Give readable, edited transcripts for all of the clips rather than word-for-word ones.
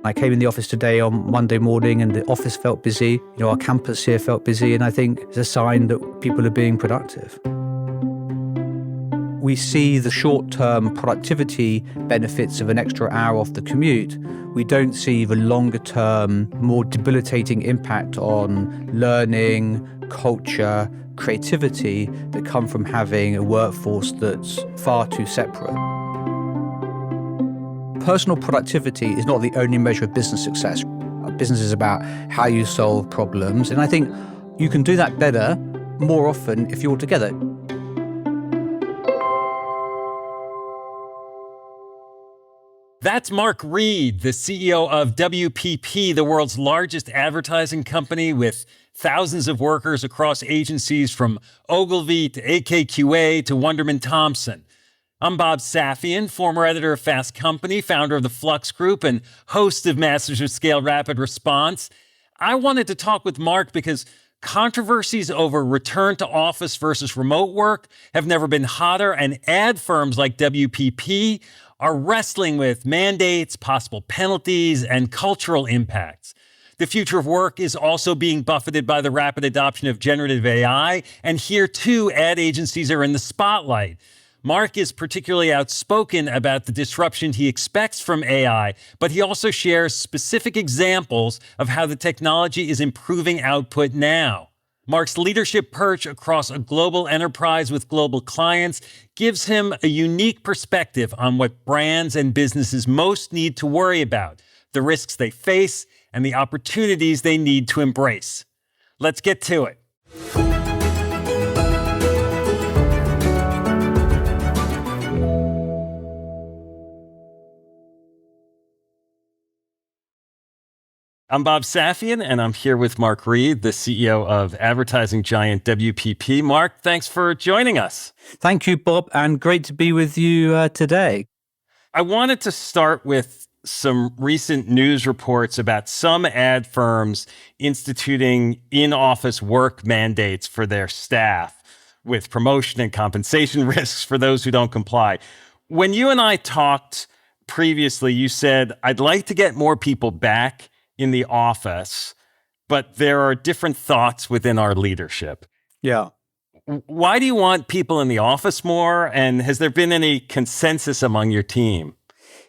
I came in the office today on Monday morning and the office felt busy. Our campus here felt busy, and I think it's a sign that people are being productive. We see the short-term productivity benefits of an extra hour off the commute. We don't see the longer-term, more debilitating impact on learning, culture, creativity that come from having a workforce that's far too separate. Personal productivity is not the only measure of business success. Business is about how you solve problems, and I think you can do that better more often if you're together. That's Mark Read, the CEO of WPP, the world's largest advertising company with thousands of workers across agencies from Ogilvy to AKQA to Wunderman Thompson. I'm Bob Safian, former editor of Fast Company, founder of the Flux Group, and host of Masters of Scale Rapid Response. I wanted to talk with Mark because controversies over return to office versus remote work have never been hotter, and ad firms like WPP are wrestling with mandates, possible penalties, and cultural impacts. The future of work is also being buffeted by the rapid adoption of generative AI, and here too, ad agencies are in the spotlight. Mark is particularly outspoken about the disruption he expects from AI, but he also shares specific examples of how the technology is improving output now. Mark's leadership perch across a global enterprise with global clients gives him a unique perspective on what brands and businesses most need to worry about, the risks they face, and the opportunities they need to embrace. Let's get to it. I'm Bob Safian, and I'm here with Mark Read, the CEO of advertising giant WPP. Mark, thanks for joining us. Thank you, Bob, and great to be with you today. I wanted to start with some recent news reports about some ad firms instituting in-office work mandates for their staff, with promotion and compensation risks for those who don't comply. When you and I talked previously, you said, I'd like to get more people back in the office, but there are different thoughts within our leadership. Yeah. Why do you want people in the office more? And has there been any consensus among your team?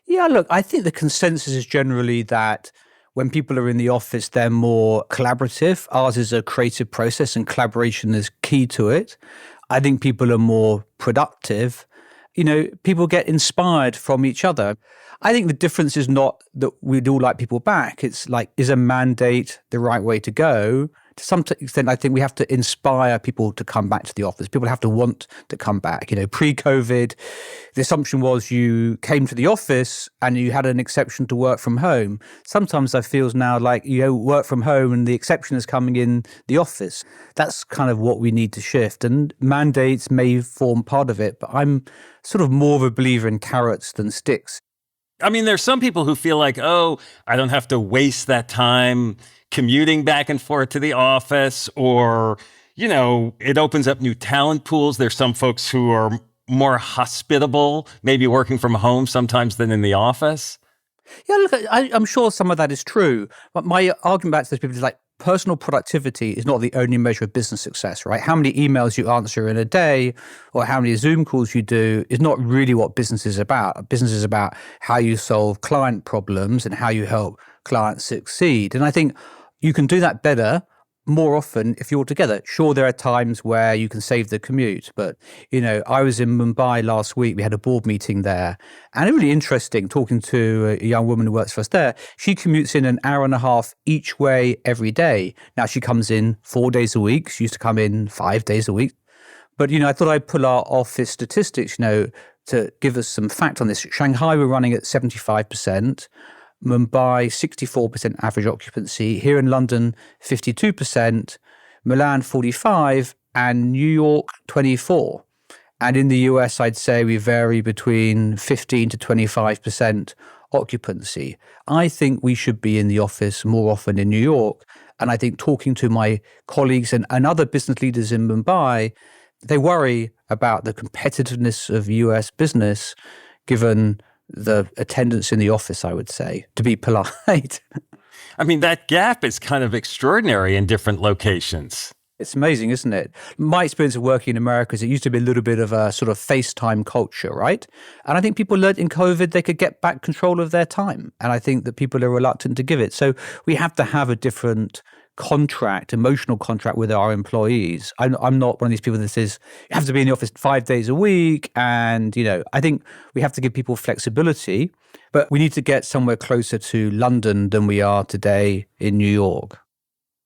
Yeah, look, I think the consensus is generally that when people are in the office, they're more collaborative. Ours is a creative process and collaboration is key to it. I think people are more productive. People get inspired from each other. I think the difference is not that we'd all like people back. It's like, is a mandate the right way to go? To some extent, I think we have to inspire people to come back to the office. People have to want to come back. Pre-COVID, the assumption was you came to the office and you had an exception to work from home. Sometimes I feel now like you work from home and the exception is coming in the office. That's kind of what we need to shift. And mandates may form part of it, but I'm sort of more of a believer in carrots than sticks. I mean, there's some people who feel like, I don't have to waste that time commuting back and forth to the office, or, it opens up new talent pools. There's some folks who are more hospitable, maybe working from home sometimes than in the office. Yeah, look, I'm sure some of that is true. But my argument back to those people is like, personal productivity is not the only measure of business success, right? How many emails you answer in a day or how many Zoom calls you do is not really what business is about. Business is about how you solve client problems and how you help clients succeed. And I think you can do that better more often if you're together. Sure, there are times where you can save the commute, but I was in Mumbai last week. We had a board meeting there, and it was really interesting talking to a young woman who works for us there. She commutes in an hour and a half each way every day. Now she comes in 4 days a week. She used to come in 5 days a week. But I thought I'd pull our office statistics, to give us some fact on this. Shanghai, we're running at 75%. Mumbai, 64% average occupancy. Here in London, 52%. Milan, 45%. And New York, 24%. And in the US, I'd say we vary between 15 to 25% occupancy. I think we should be in the office more often in New York. And I think talking to my colleagues and other business leaders in Mumbai, they worry about the competitiveness of US business given the attendance in the office, I would say, to be polite. I mean, that gap is kind of extraordinary in different locations. It's amazing, isn't it? My experience of working in America is it used to be a little bit of a sort of FaceTime culture, right? And I think people learned in COVID they could get back control of their time. And I think that people are reluctant to give it. So we have to have a different contract, emotional contract with our employees. I'm not one of these people that says you have to be in the office 5 days a week. And, I think we have to give people flexibility, but we need to get somewhere closer to London than we are today in New York.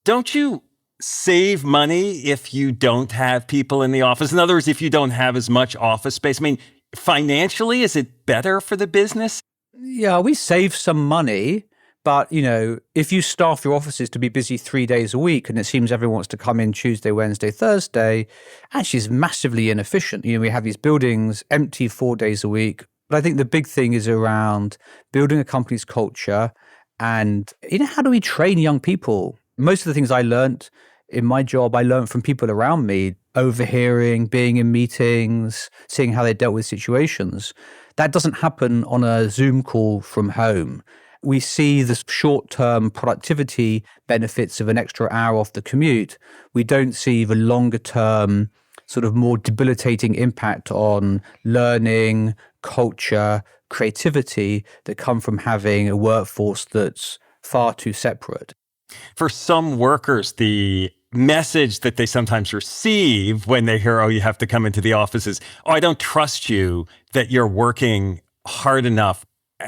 Don't you save money if you don't have people in the office? In other words, if you don't have as much office space, I mean, financially, is it better for the business? Yeah, we save some money, but if you staff your offices to be busy 3 days a week and it seems everyone wants to come in Tuesday, Wednesday, Thursday, actually is massively inefficient. We have these buildings empty 4 days a week. But I think the big thing is around building a company's culture and, how do we train young people? Most of the things I learned in my job, I learned from people around me, overhearing, being in meetings, seeing how they dealt with situations. That doesn't happen on a Zoom call from home. We see the short-term productivity benefits of an extra hour off the commute. We don't see the longer-term sort of more debilitating impact on learning, culture, creativity that come from having a workforce that's far too separate. For some workers, the message that they sometimes receive when they hear, oh, you have to come into the office is, oh, I don't trust you that you're working hard enough.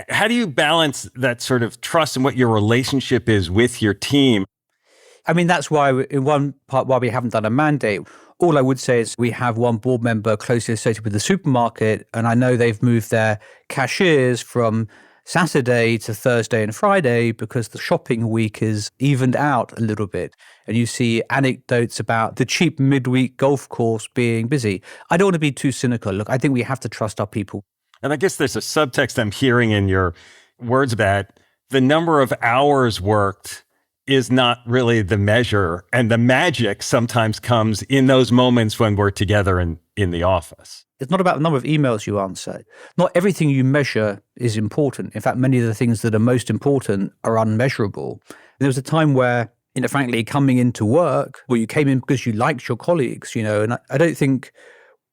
How do you balance that sort of trust and what your relationship is with your team? I mean, that's why, in one part, why we haven't done a mandate. All I would say is we have one board member closely associated with the supermarket, and I know they've moved their cashiers from Saturday to Thursday and Friday because the shopping week is evened out a little bit. And you see anecdotes about the cheap midweek golf course being busy. I don't want to be too cynical. Look, I think we have to trust our people. And I guess there's a subtext I'm hearing in your words about the number of hours worked is not really the measure. And the magic sometimes comes in those moments when we're together in the office. It's not about the number of emails you answer. Not everything you measure is important. In fact, many of the things that are most important are unmeasurable. There was a time where, frankly, coming into work, well, you came in because you liked your colleagues, and I don't think,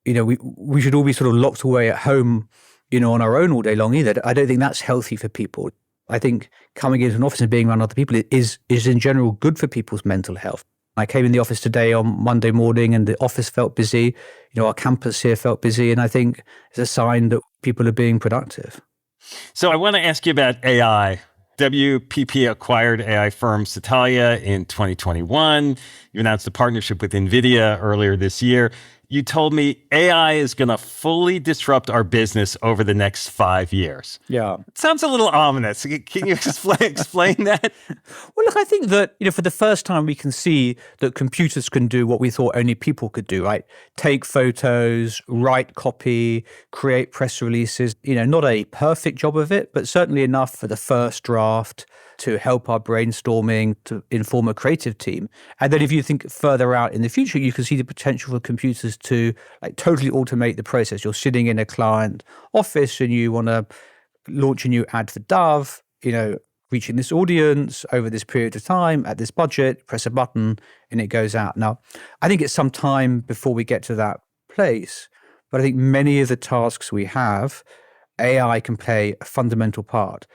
we should all be sort of locked away at home, on our own all day long either. I don't think that's healthy for people. I think coming into an office and being around other people is in general good for people's mental health. I came in the office today on Monday morning and the office felt busy. Our campus here felt busy. And I think it's a sign that people are being productive. So I want to ask you about AI. WPP acquired AI firm Satalia in 2021. You announced a partnership with NVIDIA earlier this year. You told me AI is going to fully disrupt our business over the next 5 years. Yeah. It sounds a little ominous. Can you explain that? Well, look, I think that, for the first time, we can see that computers can do what we thought only people could do, right? Take photos, write copy, create press releases, not a perfect job of it, but certainly enough for the first draft to help our brainstorming, to inform a creative team. And then if you think further out in the future, you can see the potential for computers to totally automate the process. You're sitting in a client office and you want to launch a new ad for Dove, reaching this audience over this period of time at this budget, press a button and it goes out. Now, I think it's some time before we get to that place, but I think many of the tasks we have, AI can play a fundamental part.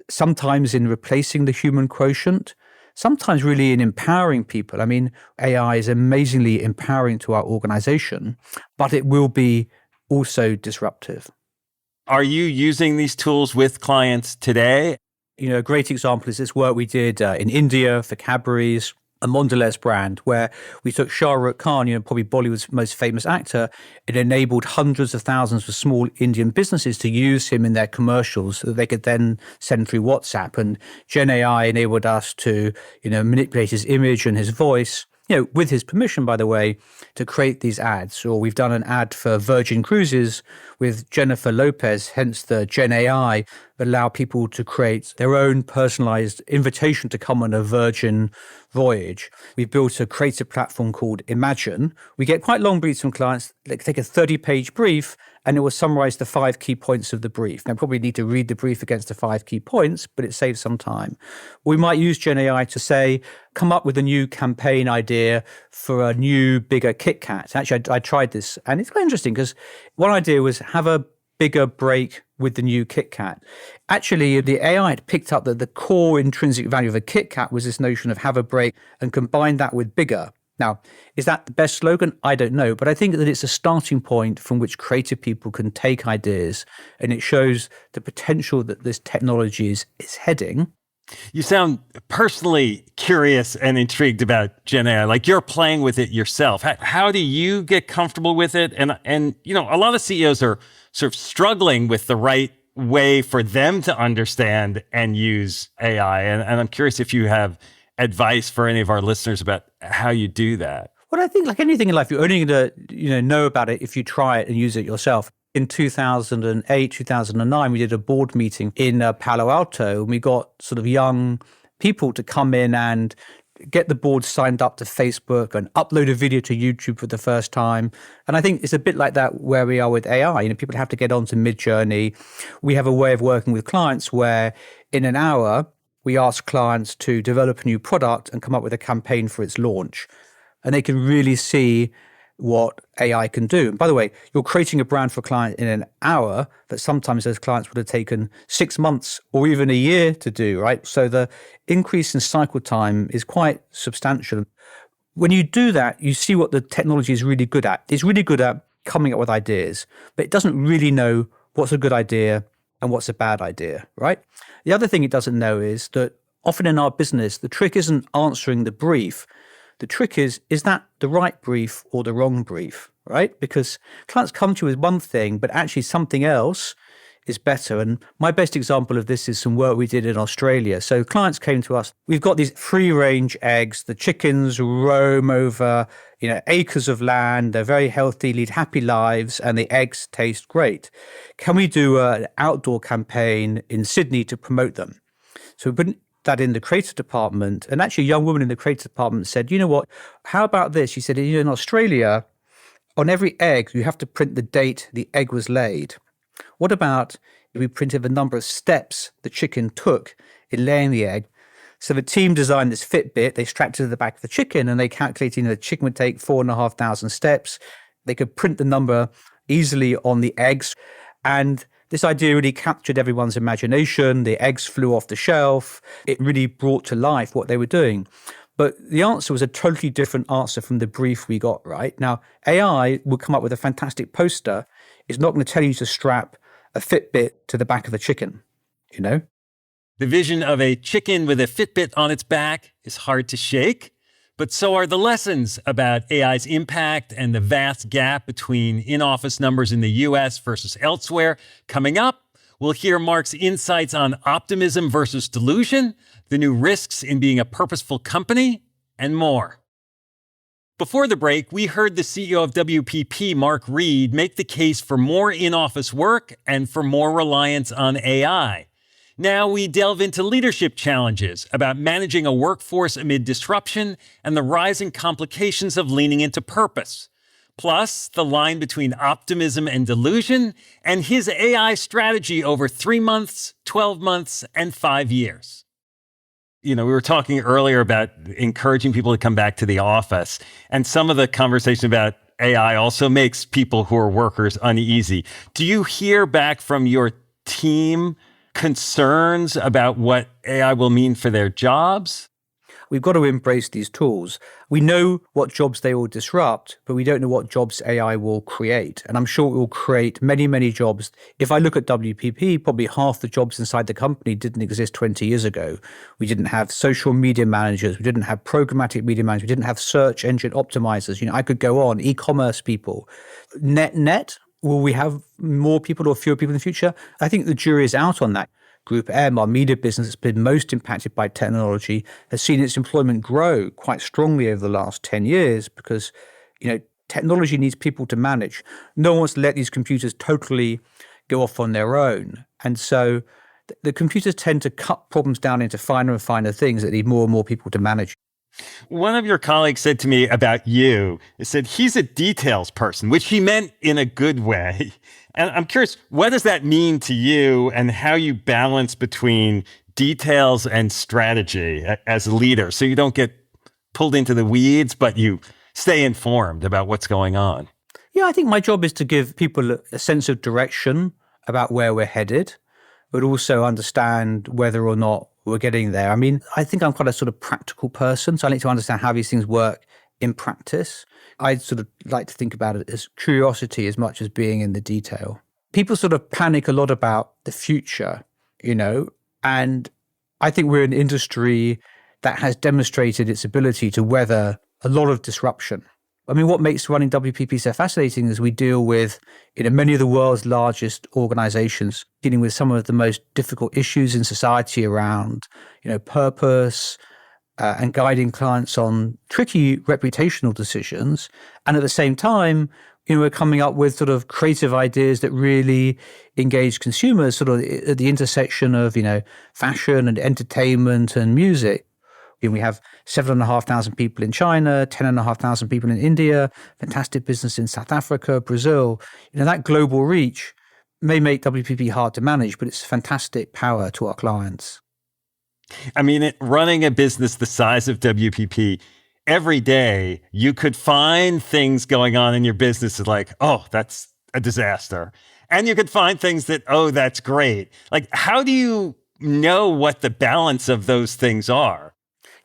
Sometimes in replacing the human quotient, sometimes really in empowering people. I mean, AI is amazingly empowering to our organization, but it will be also disruptive. Are you using these tools with clients today? A great example is this work we did in India for Cadbury's, a Mondelez brand, where we took Shah Rukh Khan, probably Bollywood's most famous actor. It enabled hundreds of thousands of small Indian businesses to use him in their commercials so that they could then send through WhatsApp. And Gen AI enabled us to, manipulate his image and his voice, with his permission, by the way, to create these ads. Or we've done an ad for Virgin Cruises with Jennifer Lopez, hence the Gen AI, that allow people to create their own personalized invitation to come on a Virgin voyage. We've built a creative platform called Imagine. We get quite long briefs from clients. They take a 30-page brief and it will summarize the 5 key points of the brief. Now, probably need to read the brief against the 5 key points, but it saves some time. We might use Gen AI to say, come up with a new campaign idea for a new, bigger Kit Kat. Actually, I tried this, and it's quite interesting because one idea was have a bigger break with the new Kit Kat. Actually, the AI had picked up that the core intrinsic value of a Kit Kat was this notion of have a break and combine that with bigger. Now, is that the best slogan? I don't know, but I think that it's a starting point from which creative people can take ideas, and it shows the potential that this technology is heading. You sound personally curious and intrigued about Gen AI, like you're playing with it yourself. How do you get comfortable with it? And you know, a lot of CEOs are sort of struggling with the right way for them to understand and use AI. And I'm curious if you have advice for any of our listeners about how you do that. Well, I think like anything in life, you're only going to know about it if you try it and use it yourself. In 2008, 2009, we did a board meeting in Palo Alto, and we got sort of young people to come in and get the board signed up to Facebook and upload a video to YouTube for the first time. And I think it's a bit like that where we are with AI. You know, people have to get onto Midjourney. We have a way of working with clients where in an hour, we ask clients to develop a new product and come up with a campaign for its launch. And they can really see what AI can do. And by the way, you're creating a brand for a client in an hour that sometimes those clients would have taken 6 months or even a year to do, right? So the increase in cycle time is quite substantial. When you do that, you see what the technology is really good at. It's really good at coming up with ideas, but it doesn't really know what's a good idea and what's a bad idea, right? The other thing it doesn't know is that often in our business, the trick isn't answering the brief. The trick is that the right brief or the wrong brief, right? Because clients come to you with one thing, but actually something else is better. And my best example of this is some work we did in Australia. So clients came to us, we've got these free-range eggs, the chickens roam over, acres of land, they're very healthy, lead happy lives, and the eggs taste great. Can we do an outdoor campaign in Sydney to promote them? So we put that in the creative department, and actually a young woman in the creative department said, you know what, how about this? She said, in Australia, on every egg, you have to print the date the egg was laid. What about if we printed the number of steps the chicken took in laying the egg? So the team designed this Fitbit, they strapped it to the back of the chicken, and they calculated the chicken would take 4,500 steps. They could print the number easily on the eggs. And this idea really captured everyone's imagination. The eggs flew off the shelf. It really brought to life what they were doing. But the answer was a totally different answer from the brief we got, right? Now, AI will come up with a fantastic poster. It's not going to tell you to strap a Fitbit to the back of the chicken, The vision of a chicken with a Fitbit on its back is hard to shake, but so are the lessons about AI's impact and the vast gap between in-office numbers in the US versus elsewhere. Coming up, we'll hear Mark's insights on optimism versus delusion, the new risks in being a purposeful company, and more. Before the break, we heard the CEO of WPP, Mark Read, make the case for more in-office work and for more reliance on AI. Now we delve into leadership challenges about managing a workforce amid disruption and the rising complications of leaning into purpose. Plus, the line between optimism and delusion, and his AI strategy over 3 months, 12 months, and 5 years. We were talking earlier about encouraging people to come back to the office, and some of the conversation about AI also makes people who are workers uneasy. Do you hear back from your team concerns about what AI will mean for their jobs? We've got to embrace these tools. We know what jobs they will disrupt, but we don't know what jobs AI will create. And I'm sure it will create many, many jobs. If I look at WPP, probably half the jobs inside the company didn't exist 20 years ago. We didn't have social media managers. We didn't have programmatic media managers. We didn't have search engine optimizers. I could go on, e-commerce people. Net, will we have more people or fewer people in the future? I think the jury is out on that. Group M, our media business, has been most impacted by technology, has seen its employment grow quite strongly over the last 10 years because, technology needs people to manage. No one wants to let these computers totally go off on their own. And so the computers tend to cut problems down into finer and finer things that need more and more people to manage. One of your colleagues said to me about you, he said he's a details person, which he meant in a good way. And I'm curious, what does that mean to you and how you balance between details and strategy as a leader so you don't get pulled into the weeds, but you stay informed about what's going on? Yeah, I think my job is to give people a sense of direction about where we're headed, but also understand whether or not we're getting there. I mean, I think I'm quite a sort of practical person, so I need to understand how these things work in practice. I sort of like to think about it as curiosity as much as being in the detail. People sort of panic a lot about the future, and I think we're an industry that has demonstrated its ability to weather a lot of disruption. I mean, what makes running WPP so fascinating is we deal with many of the world's largest organizations, dealing with some of the most difficult issues in society around purpose, and guiding clients on tricky reputational decisions. And at the same time, we're coming up with sort of creative ideas that really engage consumers sort of at the intersection of, fashion and entertainment and music. We have 7,500 people in China, 10,500 people in India, fantastic business in South Africa, Brazil. That global reach may make WPP hard to manage, but it's fantastic power to our clients. I mean, running a business the size of WPP, every day you could find things going on in your business like, oh, that's a disaster. And you could find things that, oh, that's great. Like, how do you know what the balance of those things are?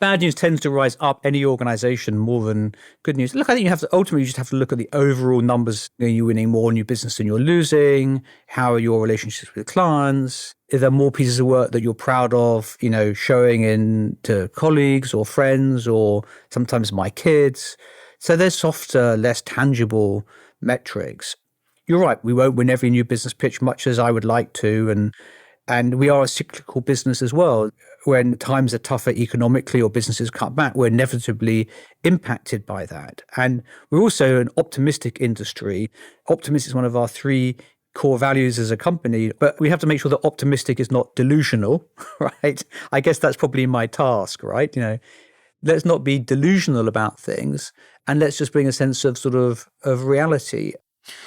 Bad news tends to rise up any organization more than good news. Look, I think you just have to look at the overall numbers. Are you winning more new business than you're losing? How are your relationships with clients? Are there more pieces of work that you're proud of, showing in to colleagues or friends or sometimes my kids? So there's softer, less tangible metrics. You're right. We won't win every new business pitch much as I would like to. And we are a cyclical business as well. When times are tougher economically or businesses cut back, we're inevitably impacted by that. And we're also an optimistic industry. Optimism is one of our 3 core values as a company, but we have to make sure that optimistic is not delusional, right? I guess that's probably my task, right? Let's not be delusional about things, and let's just bring a sense of sort of reality.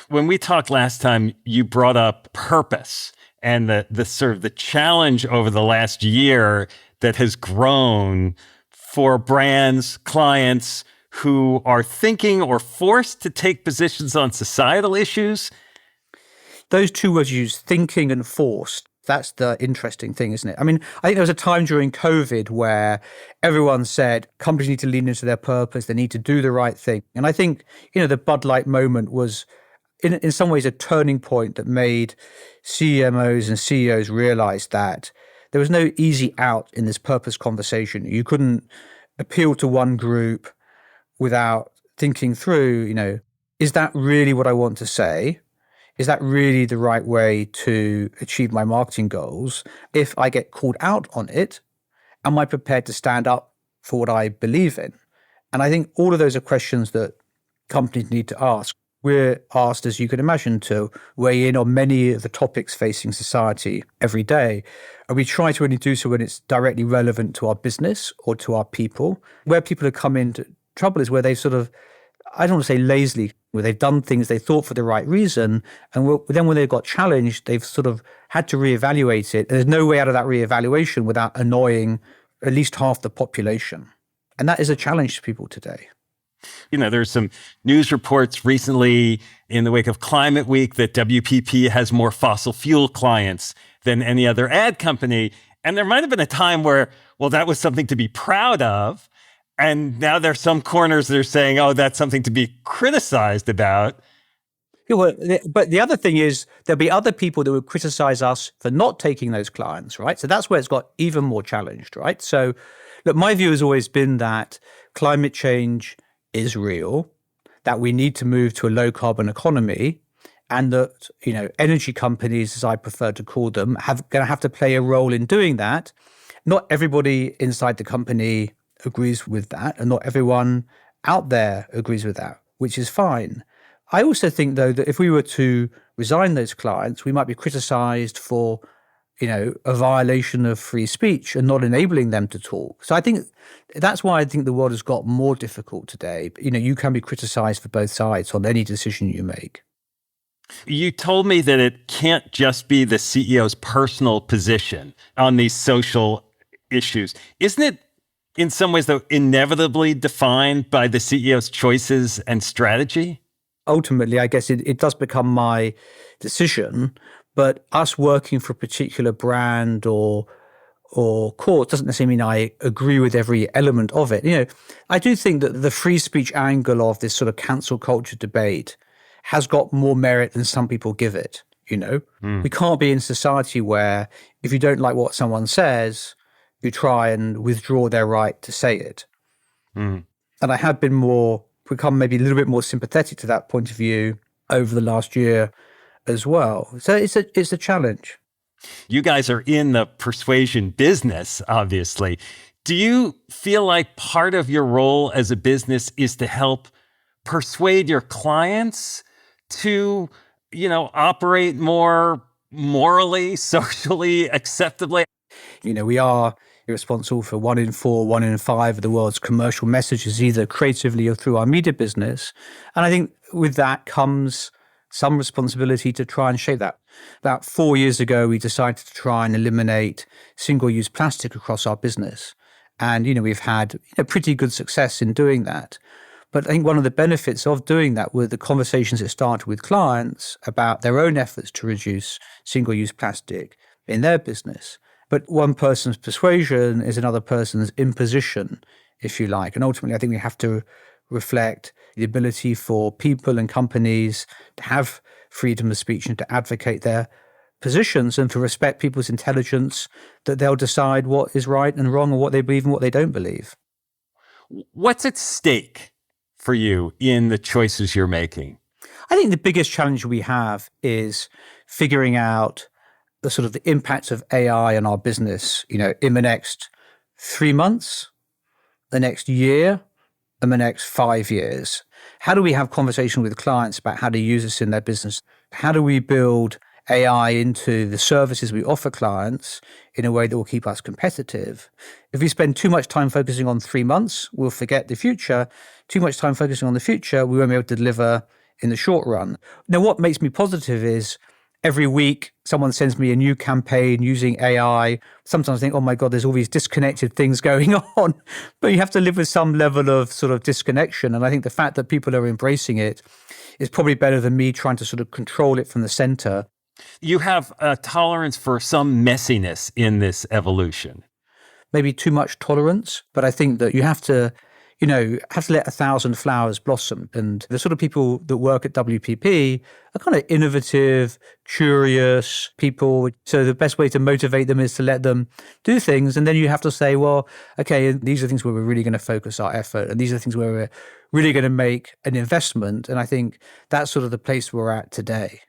When we talked last time, you brought up purpose and the sort of the challenge over the last year that has grown for brands, clients who are thinking or forced to take positions on societal issues. Those 2 words you use, thinking and forced. That's the interesting thing, isn't it? I mean, I think there was a time during COVID where everyone said companies need to lean into their purpose. They need to do the right thing. And I think, the Bud Light moment was in some ways a turning point that made CMOs and CEOs realize that there was no easy out in this purpose conversation. You couldn't appeal to one group without thinking through, is that really what I want to say? Is that really the right way to achieve my marketing goals? If I get called out on it, am I prepared to stand up for what I believe in? And I think all of those are questions that companies need to ask. We're asked, as you can imagine, to weigh in on many of the topics facing society every day. And we try to only do so when it's directly relevant to our business or to our people. Where people have come into trouble is where they've sort of, I don't want to say lazily, where they've done things they thought for the right reason. And then when they got challenged, they've sort of had to reevaluate it. There's no way out of that reevaluation without annoying at least half the population. And that is a challenge to people today. There's some news reports recently in the wake of Climate Week that WPP has more fossil fuel clients than any other ad company. And there might have been a time where, well, that was something to be proud of. And now there's some corners that are saying, oh, that's something to be criticized about. Yeah, well, but the other thing is there'll be other people that would criticize us for not taking those clients, right? So that's where it's got even more challenged, right? So look, my view has always been that climate change is real, that we need to move to a low carbon economy, and that, energy companies, as I prefer to call them, going to have to play a role in doing that. Not everybody inside the company agrees with that, and not everyone out there agrees with that, which is fine. I also think, though, that if we were to resign those clients, we might be criticized for a violation of free speech and not enabling them to talk. So I think that's why I think the world has got more difficult today. You can be criticized for both sides on any decision you make. You told me that it can't just be the CEO's personal position on these social issues. Isn't it in some ways, though, inevitably defined by the CEO's choices and strategy? Ultimately, I guess it does become my decision, but us working for a particular brand or cause doesn't necessarily mean I agree with every element of it. I do think that the free speech angle of this sort of cancel culture debate has got more merit than some people give it. We can't be in a society where if you don't like what someone says, you try and withdraw their right to say it. And I have become maybe a little bit more sympathetic to that point of view over the last year as well. So it's a challenge. You guys are in the persuasion business, obviously. Do you feel like part of your role as a business is to help persuade your clients to, operate more morally, socially acceptably? We are responsible for 1 in 4, 1 in 5 of the world's commercial messages, either creatively or through our media business. And I think with that comes some responsibility to try and shape that. About 4 years ago, we decided to try and eliminate single-use plastic across our business. And, we've had pretty good success in doing that. But I think one of the benefits of doing that were the conversations that started with clients about their own efforts to reduce single-use plastic in their business. But one person's persuasion is another person's imposition, if you like. And ultimately, I think we have to reflect the ability for people and companies to have freedom of speech and to advocate their positions and to respect people's intelligence, that they'll decide what is right and wrong and what they believe and what they don't believe. What's at stake for you in the choices you're making? I think the biggest challenge we have is figuring out the sort of the impact of AI on our business, in the next 3 months, the next year, and the next 5 years. How do we have conversation with clients about how to use this in their business? How do we build AI into the services we offer clients in a way that will keep us competitive? If we spend too much time focusing on 3 months, we'll forget the future. Too much time focusing on the future, we won't be able to deliver in the short run. Now, what makes me positive is every week someone sends me a new campaign using AI. Sometimes I think, oh my God, there's all these disconnected things going on. But you have to live with some level of sort of disconnection. And I think the fact that people are embracing it is probably better than me trying to sort of control it from the center. You have a tolerance for some messiness in this evolution. Maybe too much tolerance, but I think that you have to let 1,000 flowers blossom. And the sort of people that work at WPP are kind of innovative, curious people. So the best way to motivate them is to let them do things. And then you have to say, well, okay, these are things where we're really going to focus our effort. And these are things where we're really going to make an investment. And I think that's sort of the place we're at today.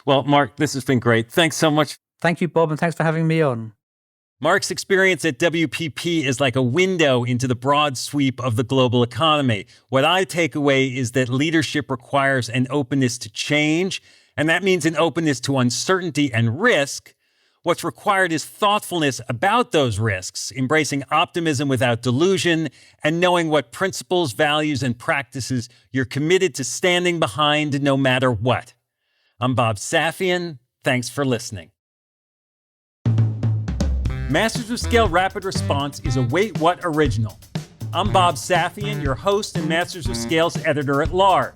Well, Mark, this has been great. Thanks so much. Thank you, Bob, and thanks for having me on. Mark's experience at WPP is like a window into the broad sweep of the global economy. What I take away is that leadership requires an openness to change, and that means an openness to uncertainty and risk. What's required is thoughtfulness about those risks, embracing optimism without delusion, and knowing what principles, values, and practices you're committed to standing behind no matter what. I'm Bob Safian. Thanks for listening. Masters of Scale Rapid Response is a Wait What original. I'm Bob Safian, your host and Masters of Scale's editor-at-large.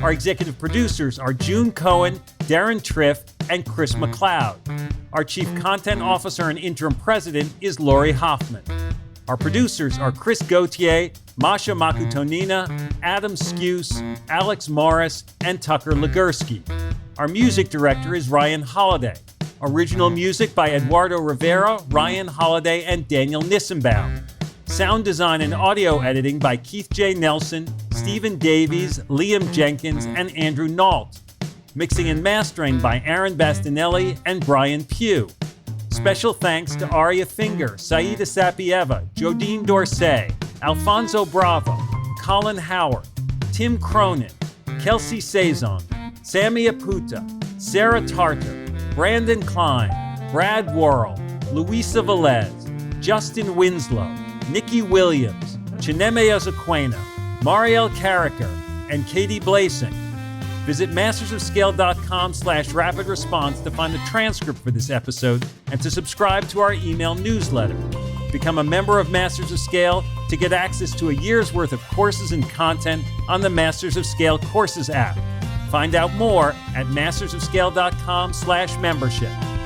Our executive producers are June Cohen, Darren Triff, and Chris McLeod. Our chief content officer and interim president is Lori Hoffman. Our producers are Chris Gauthier, Masha Makutonina, Adam Skuse, Alex Morris, and Tucker Legursky. Our music director is Ryan Holiday. Original music by Eduardo Rivera, Ryan Holiday, and Daniel Nissenbaum. Sound design and audio editing by Keith J. Nelson, Stephen Davies, Liam Jenkins, and Andrew Nault. Mixing and mastering by Aaron Bastinelli and Brian Pugh. Special thanks to Aria Finger, Saida Sapieva, Jodine Dorsey, Alfonso Bravo, Colin Howard, Tim Cronin, Kelsey Saison, Sammy Aputa, Sarah Tartar, Brandon Klein, Brad Worrell, Luisa Velez, Justin Winslow, Nikki Williams, Chineme Ozaquena, Marielle Carricker, and Katie Blasing. Visit mastersofscale.com/rapid response to find the transcript for this episode and to subscribe to our email newsletter. Become a member of Masters of Scale to get access to a year's worth of courses and content on the Masters of Scale Courses app. Find out more at mastersofscale.com/membership.